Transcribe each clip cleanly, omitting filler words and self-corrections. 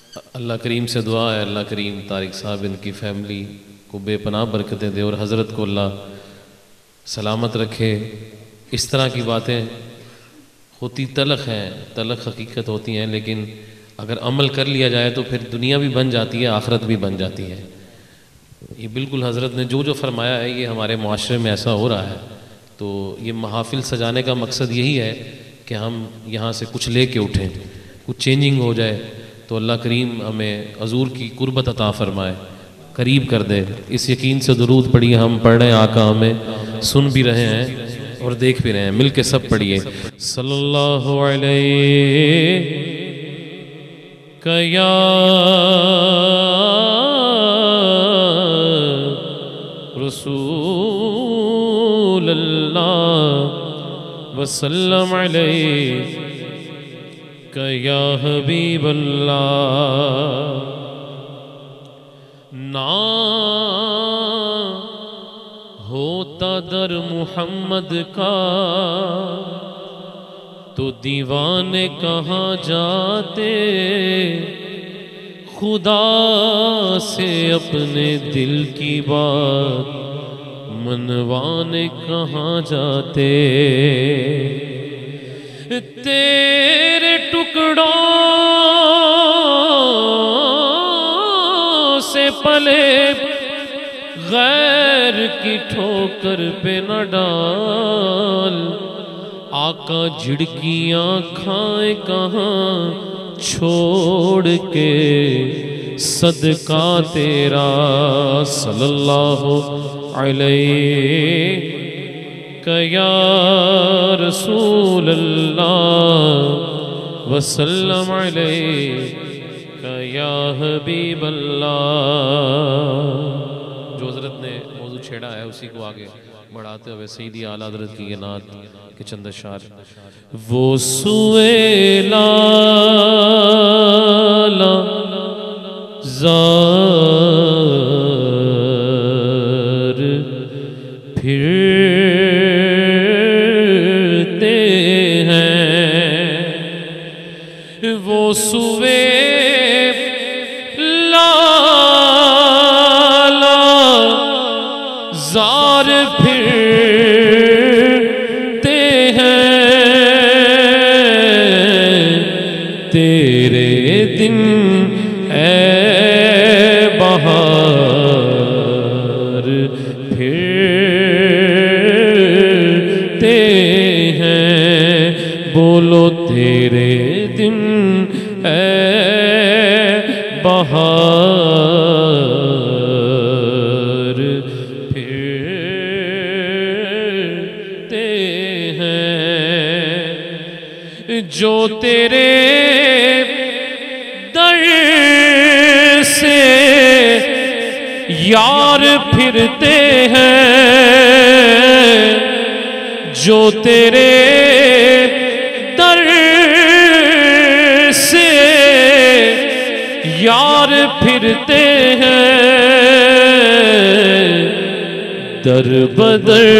अल्लाह करीम से दुआ है, अल्लाह करीम तारिक साहब इनकी फ़ैमिली को बेपनाह बरकतें दे और हज़रत को अल्लाह सलामत रखे। इस तरह की बातें होती तलख हैं, तलख हकीकत होती हैं, लेकिन अगर अमल कर लिया जाए तो फिर दुनिया भी बन जाती है, आखरत भी बन जाती है। ये बिल्कुल हज़रत ने जो जो फरमाया है ये हमारे मुआशरे में ऐसा हो रहा है। तो ये महाफिल सजाने का मकसद यही है कि हम यहाँ से कुछ ले के उठें, कुछ चेंजिंग हो जाए। तो अल्लाह करीम हमें हजूर की कुर्बत अता फरमाए, करीब कर दे। इस यकीन से दुरूद पढ़िए, हम पढ़ रहे हैं, आका हमें सुन भी रहे हैं और देख भी रहे हैं। मिल के सब पढ़िए सल्लल्लाहु अलैहि या रसूल अल्लाह वसल्लम अलैहि या हबीब अल्लाह। ना होता दर मुहम्मद का तो दीवाने कहाँ जाते, खुदा से अपने दिल की बात मनवाने कहाँ जाते। तेरे टुकड़ों से पले गैर की ठोकर पे न डाल, आका झिड़कियाँ खाए कहाँ छोड़ के सदका तेरा सल्लल्लाहु अलैहि या रसूल अल्लाह वसल्लम अलैहि या हबीब अल्लाह। जो हज़रत ने मौजू छेड़ा है उसी को आगे बढ़ाते हुए सईदी आला हज़रत की ये नात के चंद अशार। वो सुएला ज़ार फिरते हैं, वो सुएला ज़ार फिरते हैं, तेरे दिन बहार फिरते हैं। बोलो तेरे दिन बहार फिरते हैं। जो तेरे दर से यार फिरते हैं, जो तेरे दर से यार फिरते हैं, दर बदर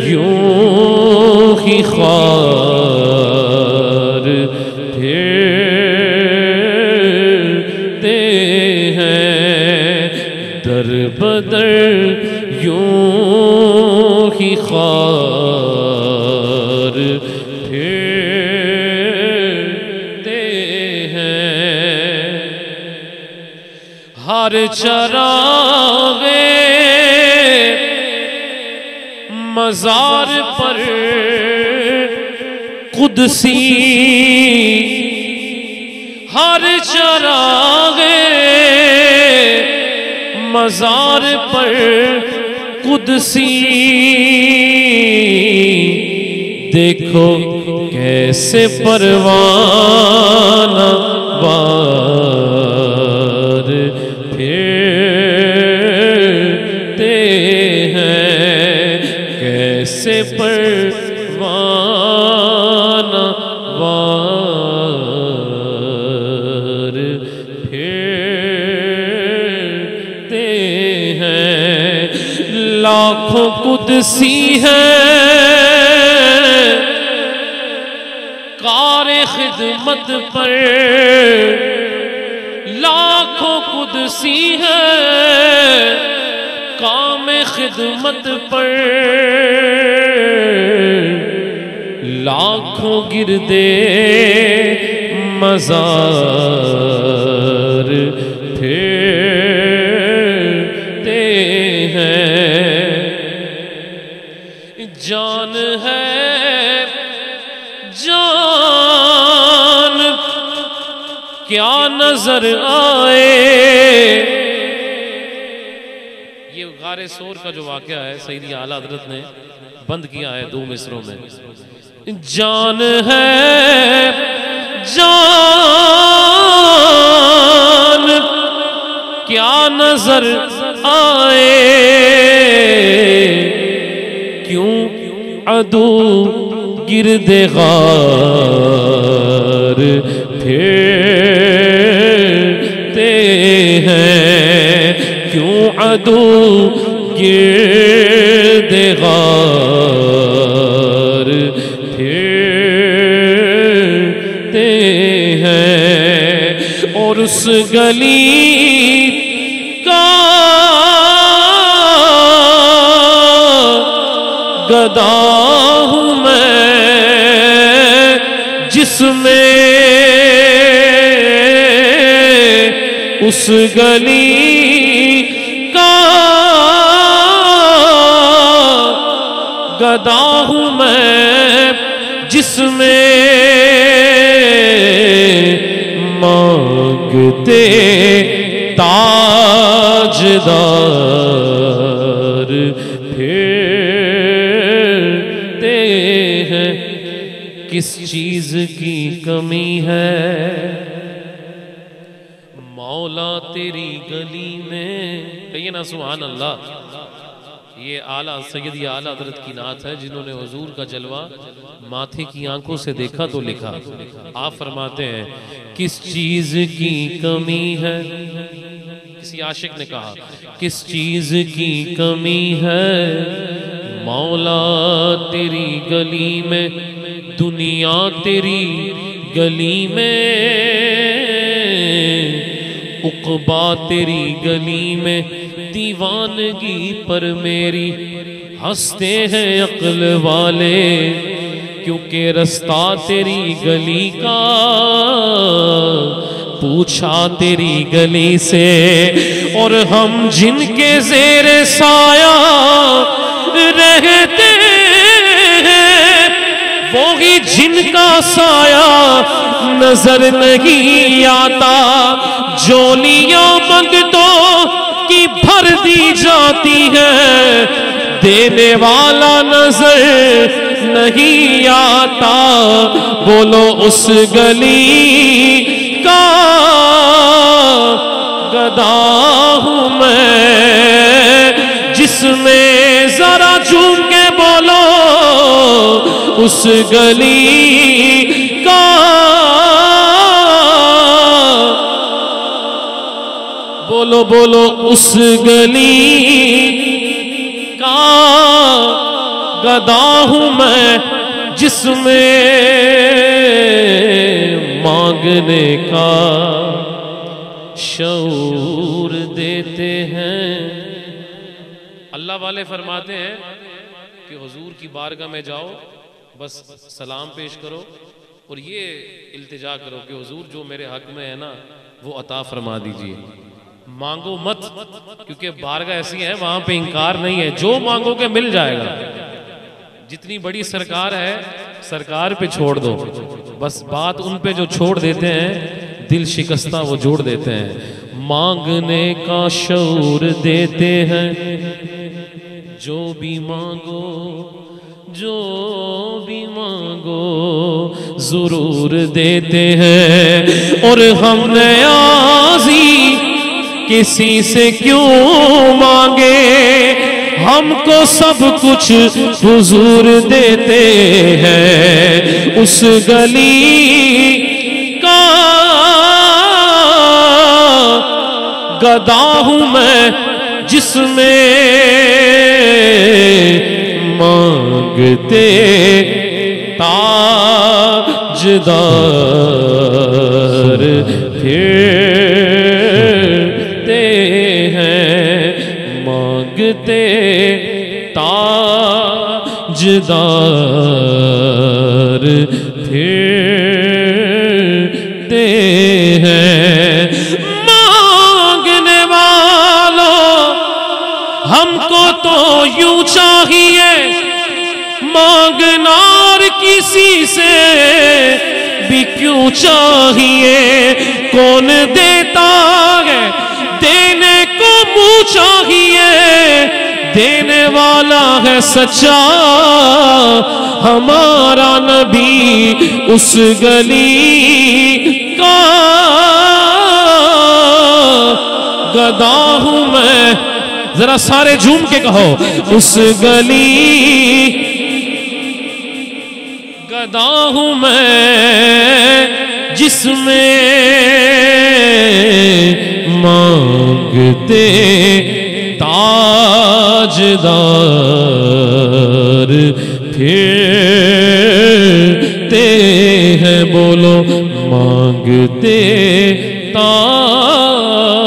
यूं ही ख्वार फिरते हैं, दर बदर यूं ही ख्वार फिरते हैं। हर चरागे मज़ार पर कुदसी, हर चरागे मज़ार पर कुदसी, देखो कैसे परवाना वार फिरते हैं, कैसे परवाना वार फिरते हैं। लाखों कुदसी हैं कार खिदमत पर, सी है काम खिदमत पर, लाखों गिरदे मजार फिरते हैं। जान है जान क्या नजर आए। ये गारे सोर का जो वाक़या है सैयदी आला हज़रत ने बंद किया है 2 मिसरों में। जान है जान क्या नजर आए, क्यों अदू गिरदे गार फिरते हैं, क्यों अदू गिरदे गार फिरते हैं। और उस गली का गदा हूँ मैं जिसमें उस गली का गदा हूँ मैं जिसमें मांगते ताजदार फिरते हैं। किस चीज की कमी है मौला तेरी गली में। कहिए ना सुभान अल्लाह। ये आला सैयदी आला हज़रत की नात है जिन्होंने हुजूर का जलवा माथे की आंखों से देखा तो लिखा। आप फरमाते हैं किस चीज की कमी है, किसी आशिक ने कहा किस चीज की कमी है मौला तेरी गली में, दुनिया तेरी गली में, उक़बा तेरी गली में, दीवानगी पर मेरी हंसते हैं अक्ल वाले, क्योंकि रास्ता तेरी गली का पूछा तेरी गली से। और हम जिनके ज़ेरे साया रहते हैं वो ही जिनका साया नजर नहीं आता। जोलियां मंगतों की भर दी जाती है, देने वाला नजर नहीं आता। बोलो उस गली का गदा हूँ मैं जिसमें, जरा झूम के बोलो उस गली का बोलो बोलो उस गली का गदा हूँ मैं जिसमें मांगने का शऊर देते हैं। अल्लाह वाले फरमाते हैं कि हुजूर की बारगाह में जाओ, बस सलाम पेश करो और ये इल्तिजा करो कि हुजूर जो मेरे हक में है ना वो अता फरमा दीजिए। मांगो मत, क्योंकि बारगाह ऐसी है वहां पे इनकार नहीं है, जो मांगोगे मिल जाएगा। जितनी बड़ी सरकार है सरकार पे छोड़ दो, बस बात उन पे जो छोड़ देते हैं दिल शिकस्ता वो जोड़ देते हैं। मांगने का शऊर देते हैं, जो भी मांगो जो भी मांगो जरूर देते हैं। और हम न्याज़ी किसी से क्यों मांगे, हमको सब कुछ हुजूर देते हैं। उस गली का गदा हूँ मैं जिसमें मांगते ताजदार फिरते ताजदार फिरते हैं। मांगने वालों हमको तो यूं चाहिए, मांगना और किसी से भी क्यों चाहिए। कौन देता है देने को मुँह चाहिए, देने वाला है सच्चा हमारा नबी उस गली का गदा हूं मैं। जरा सारे झूम के कहो, उस गली गदा हूं मैं जिसमें मांगते ताजदार फिरते हैं। बोलो मांगते ताजदार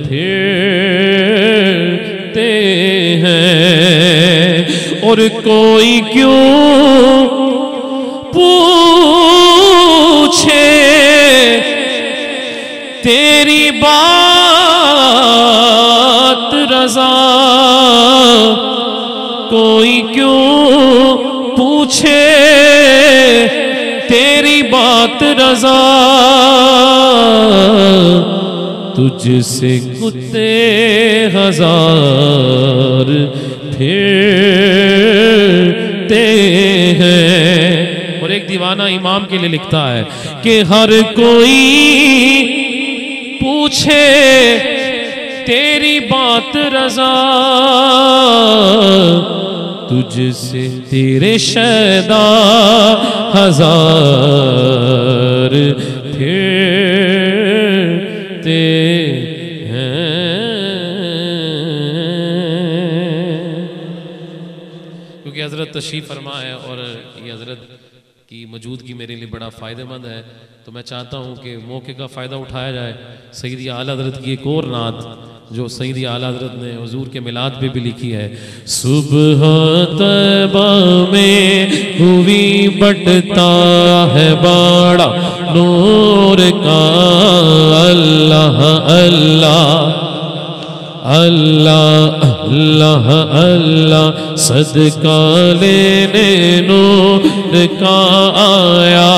फिरते हैं। और कोई क्यों पूछे तेरी बात रज़ा, कोई क्यों पूछे तेरी बात रज़ा, तुझसे कुत्ते हजार फिरते हैं। और एक दीवाना इमाम के लिए लिखता है कि हर कोई पूछे तेरी बात रज़ा, तुझसे तेरे शैदा हजार फिरते हैं। क्योंकि हजरत तशरीफ फरमा है और ये हजरत की मौजूदगी मेरे लिए बड़ा फ़ायदेमंद है, तो मैं चाहता हूँ कि मौके का फ़ायदा उठाया जाए। सैयदी आला हज़रत की एक और नात जो सैयदी आला हज़रत ने हुजूर के मिलाद पे भी लिखी है। सुबह तैबा में हुई बटता है बाड़ा नूर का, अल्लाह अल्लाह अल्लाह अल्लाह अल्लाह सदका लेने नूर का आया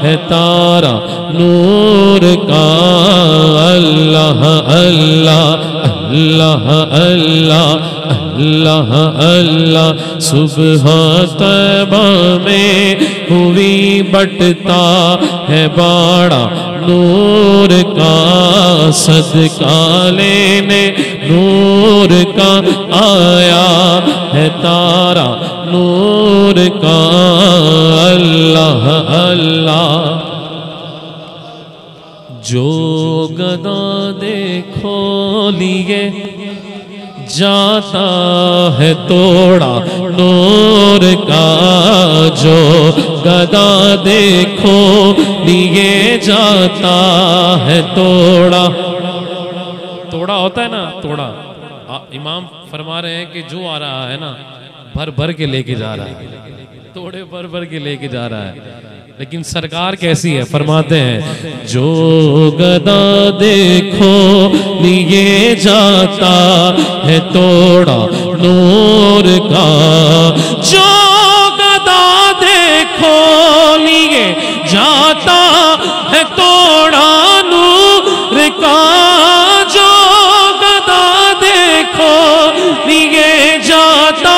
है तारा नूर का, अल्लाह अल्लाह अल्लाह अल्लाह अल्लाह अल्लाह। सुबह तैबा में हुई बटता है बाड़ा नूर का, सदका लेने नूर का आया है तारा नूर का, अल्लाह अल्लाह। जो गदा देखो लिए जाता है तोड़ा नूर का, जो गदा देखो लिए जाता है तोड़ा। तोड़ा होता है ना, तोड़ा। इमाम फरमा रहे हैं कि जो आ रहा है ना भर भर के लेके जा रहा है, तोड़े भर भर के लेके जा रहा है। लेकिन सरकार कैसी है, फरमाते हैं जो गदा देखो लिए जाता है तोड़ा नूर का, जो गदा देखो लिए जाता है तोड़ा नूर का, जो गदा देखो लिए जाता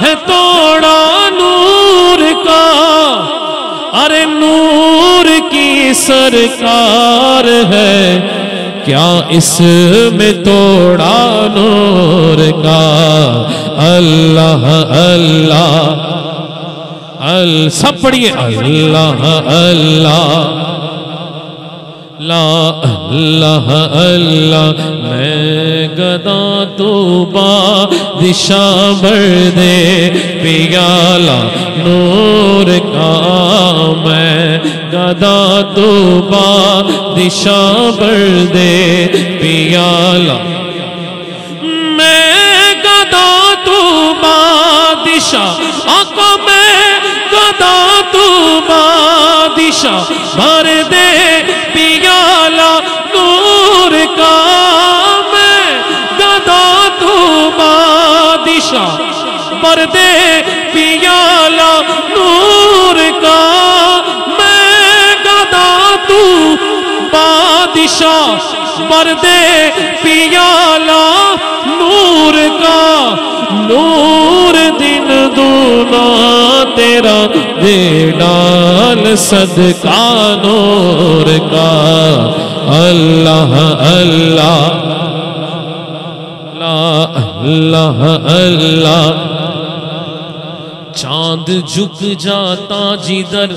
है तोड़ा नूर का। अरे नूर की सरकार है क्या इसमें तोड़ा नूर का, अल्लाह अल्लाह सब पढ़िए अल्लाह अल्लाह ला अल्लाह अल्लाह। मैं गदा तो बादिशा मर्दे पियाला नूर का, मैं गदा तो बादिशा मर्दे पियाला, मैं गदा बादिशाह भर दे पियाला नूर का, मैं गदा तू बादिशाह भर दे पियाला नूर का, मैं गदा तू बादिशाह भर दे पियाला नूर का। नूर दिन दूना तेरा दे डाल सदका नूर का। अल्लाह अल्लाह अल्लाह अल्लाह। चांद झुक जाता जिधर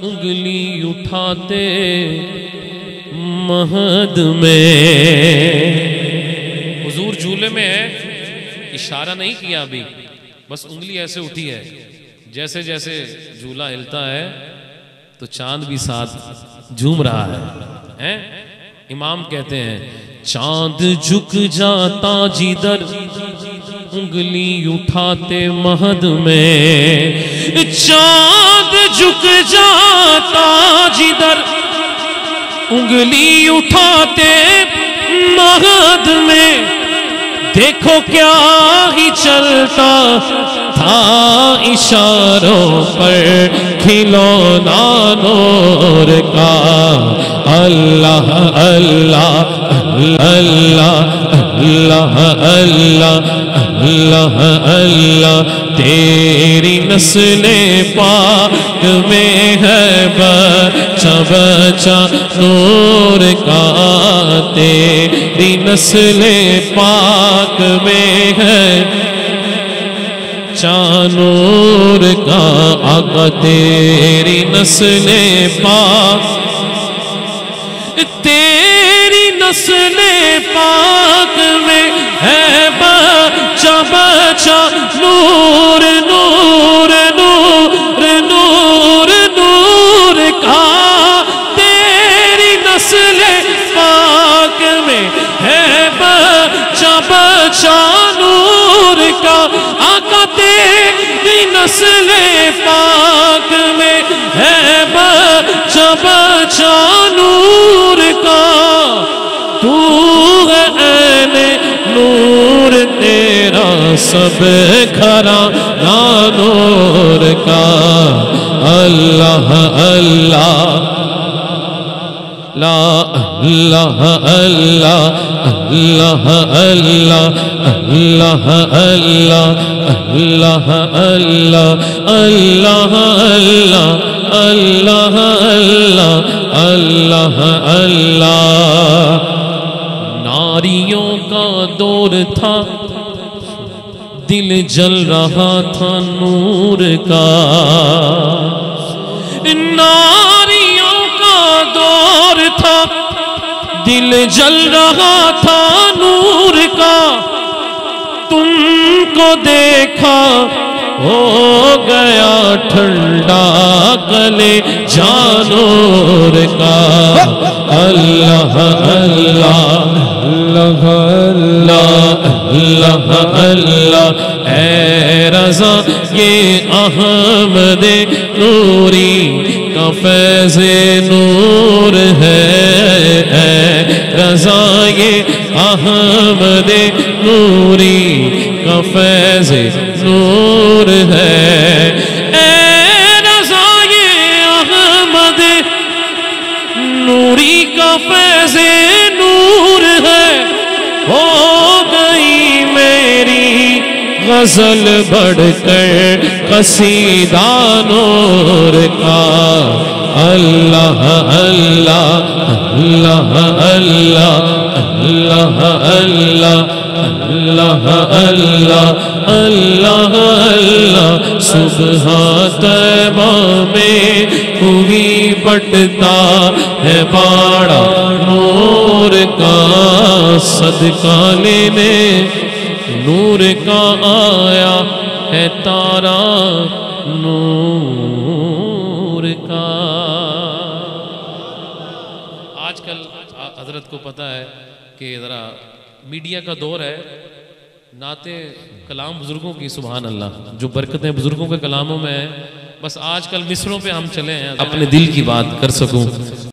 उंगली उठाते महद में। हुजूर झूले में है, इशारा नहीं किया अभी, बस उंगली ऐसे उठी है। जैसे जैसे झूला हिलता है तो चांद भी साथ झूम रहा है। इमाम कहते हैं चांद झुक जाता जिधर उंगली उठाते महद में, चांद झुक जाता जिधर उंगली उठाते महद में। देखो क्या ही चलता था इशारों पर खिलौना नूर का। अल्लाह अल्लाह अल्लाह अल्लाह अल्लाह अल्लाह अल्लाह। तेरी नस्ले पाक में है बच्चा बच्चा नूर का। तेरी नस्ले पाक में है नूर का। आका तेरी नस्ले पाक, तेरी नस्ले पाक में है बच्चा बच्चा नूर नूर नूर नूर नूर का। तेरी नस्ले पाक में है बच्चा बच्चा नूर का। आका तेरी नस्ले पाक में है बच्चा बच्चा नूर का। तू है ऐने नूर तेरा सब घराना नूर का। अल्लाह अल्लाह ला अल्लाह अल्लाह अल्लाह अल्लाह अल्लाह अल्लाह अल्लाह अल्लाह अल्लाह अल्लाह अल्लाह अल्लाह अल्लाह। नारियों का दौर था, दिल जल रहा था नूर का। नारियों का दौर था, दिल जल रहा था नूर का। तुमको देखा हो गया ठंडा गले जानूर का। अल्लाह अल्लाह अल्लाह अल्लाह अल्लाह। ऐ रज़ा ये अहमद नूरी का फैज़े नूर है। ऐ रज़ा ये अहमद नूरी का फैज़े नूर है। ऐ रज़ा ये अहमद नूरी का फैज़े नूर है। हो गई मेरी गज़ल बढ़कर कसीदा नूर का। अल्लाह अल्लाह अल्लाह अल्लाह अल्लाह अल्लाह अल्लाह अल्लाह अल्लाह अल्लाह। सुबह तैबा में हुई बटता है बाड़ा नूर का। सदका लेने नूर का आया है तारा नूर का। आजकल हजरत को पता है कि ज़रा मीडिया का दौर है, नाते कलाम बुजुर्गों की, सुभान अल्लाह, जो बरकतें बुजुर्गों के कलामों में है बस आजकल मिसरों पे हम चले हैं, अपने दिल की बात कर सकूं।